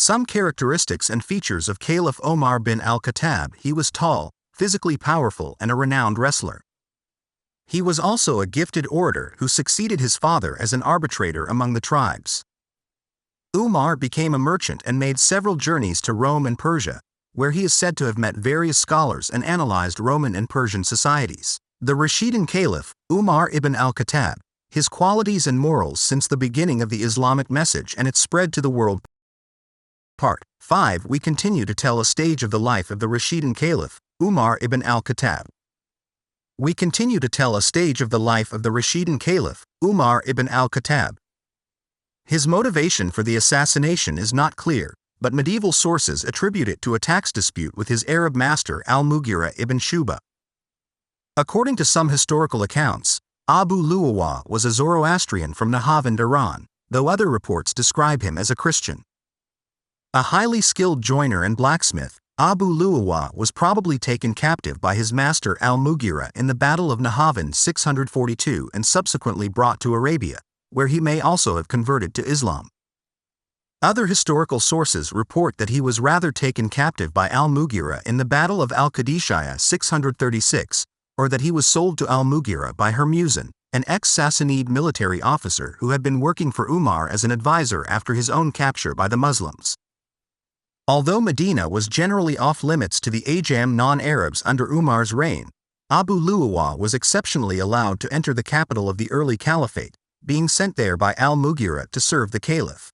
Some characteristics and features of Caliph Omar bin al-Khattab: he was tall, physically powerful, and a renowned wrestler. He was also a gifted orator who succeeded his father as an arbitrator among the tribes. Umar became a merchant and made several journeys to Rome and Persia, where he is said to have met various scholars and analyzed Roman and Persian societies. The Rashidun Caliph, Umar ibn al-Khattab, his qualities and morals since the beginning of the Islamic message and its spread to the world. Part 5. We continue to tell a stage of the life of the Rashidun Caliph, Umar ibn al-Khattab. We continue to tell a stage of the life of the Rashidun Caliph, Umar ibn al-Khattab. His motivation for the assassination is not clear, but medieval sources attribute it to a tax dispute with his Arab master al-Mughira ibn Shu'bah. According to some historical accounts, Abu Lu'lu'a was a Zoroastrian from Nahavand, Iran, though other reports describe him as a Christian. A highly skilled joiner and blacksmith, Abu Lu'lu'a was probably taken captive by his master al-Mughira in the Battle of Nahavand 642 and subsequently brought to Arabia, where he may also have converted to Islam. Other historical sources report that he was rather taken captive by al-Mughira in the Battle of al-Qadisiyah 636, or that he was sold to al-Mughira by Hurmuzan, an ex-Sassanid military officer who had been working for Umar as an advisor after his own capture by the Muslims. Although Medina was generally off-limits to the Ajam non-Arabs under Umar's reign, Abu Lu'lu'a was exceptionally allowed to enter the capital of the early caliphate, being sent there by al-Mughira to serve the caliph.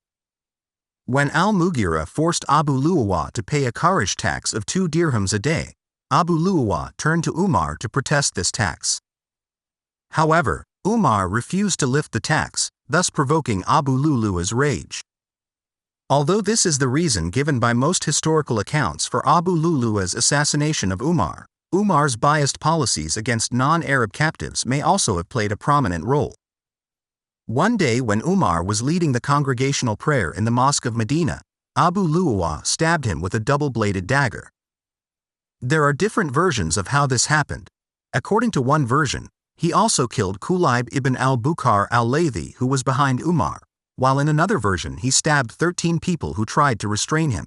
When al-Mughira forced Abu Lu'lu'a to pay a kharaj tax of 2 dirhams a day, Abu Lu'lu'a turned to Umar to protest this tax. However, Umar refused to lift the tax, thus provoking Abu Lu'lu'a's rage. Although this is the reason given by most historical accounts for Abu Lu'lu'a's assassination of Umar, Umar's biased policies against non-Arab captives may also have played a prominent role. One day when Umar was leading the congregational prayer in the Mosque of Medina, Abu Lu'lu'a stabbed him with a double-bladed dagger. There are different versions of how this happened. According to one version, he also killed Kulayb ibn al-Bukhar al-Laythi, who was behind Umar, while in another version he stabbed 13 people who tried to restrain him.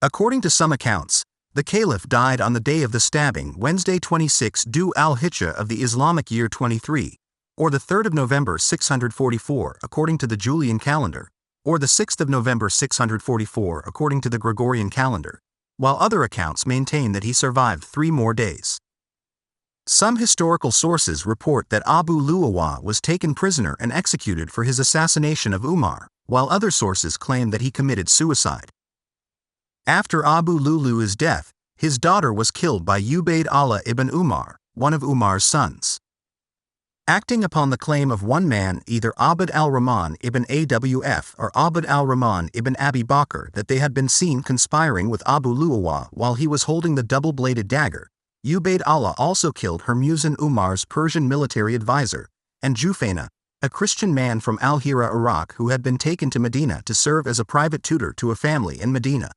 According to some accounts, the caliph died on the day of the stabbing, Wednesday 26 Dhu al-Hijjah of the Islamic year 23, or the 3rd of November 644 according to the Julian calendar, or the 6th of November 644 according to the Gregorian calendar, while other accounts maintain that he survived 3 more days. Some historical sources report that Abu Lu'lu'a was taken prisoner and executed for his assassination of Umar, while other sources claim that he committed suicide. After Abu Lu'lu'a's death, his daughter was killed by Ubayd Allah ibn Umar, one of Umar's sons. Acting upon the claim of one man, either Abd al-Rahman ibn Awf or Abd al-Rahman ibn Abi Bakr, that they had been seen conspiring with Abu Lu'lu'a while he was holding the double-bladed dagger, Ubayd Allah also killed Hurmuzan, Umar's Persian military advisor, and Jufaina, a Christian man from al-Hira, Iraq, who had been taken to Medina to serve as a private tutor to a family in Medina.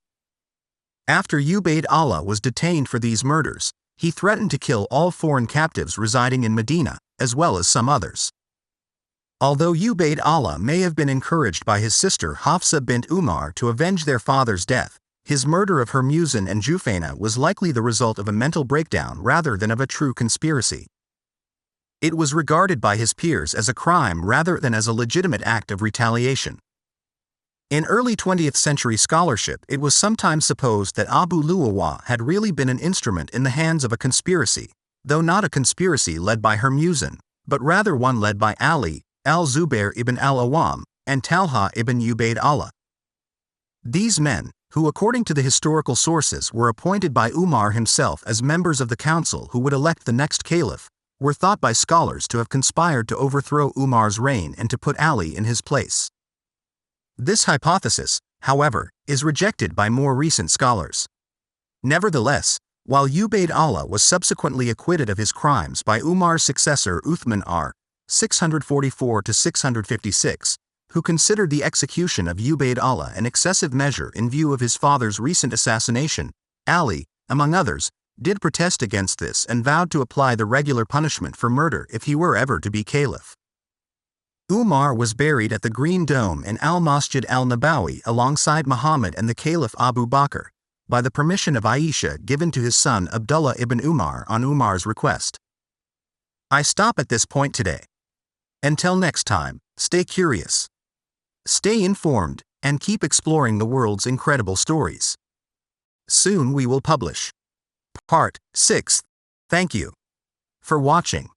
After Ubayd Allah was detained for these murders, he threatened to kill all foreign captives residing in Medina, as well as some others. Although Ubayd Allah may have been encouraged by his sister Hafsa bint Umar to avenge their father's death, his murder of Hurmuzan and Jufaina was likely the result of a mental breakdown rather than of a true conspiracy. It was regarded by his peers as a crime rather than as a legitimate act of retaliation. In early 20th century scholarship, it was sometimes supposed that Abu Lu'lu'a had really been an instrument in the hands of a conspiracy, though not a conspiracy led by Hurmuzan, but rather one led by Ali, al-Zubair ibn al-Awwam, and Talha ibn Ubayd Allah. These men, who according to the historical sources were appointed by Umar himself as members of the council who would elect the next caliph, were thought by scholars to have conspired to overthrow Umar's reign and to put Ali in his place. This hypothesis, however, is rejected by more recent scholars. Nevertheless, while Ubayd Allah was subsequently acquitted of his crimes by Umar's successor Uthman r. 644–656, who considered the execution of Ubayd Allah an excessive measure in view of his father's recent assassination, Ali, among others, did protest against this and vowed to apply the regular punishment for murder if he were ever to be caliph. Umar was buried at the Green Dome in al-Masjid al-Nabawi alongside Muhammad and the Caliph Abu Bakr, by the permission of Aisha given to his son Abdullah ibn Umar on Umar's request. I stop at this point today. Until next time, stay curious, stay informed, and keep exploring the world's incredible stories. Soon we will publish Part 6. Thank you for watching.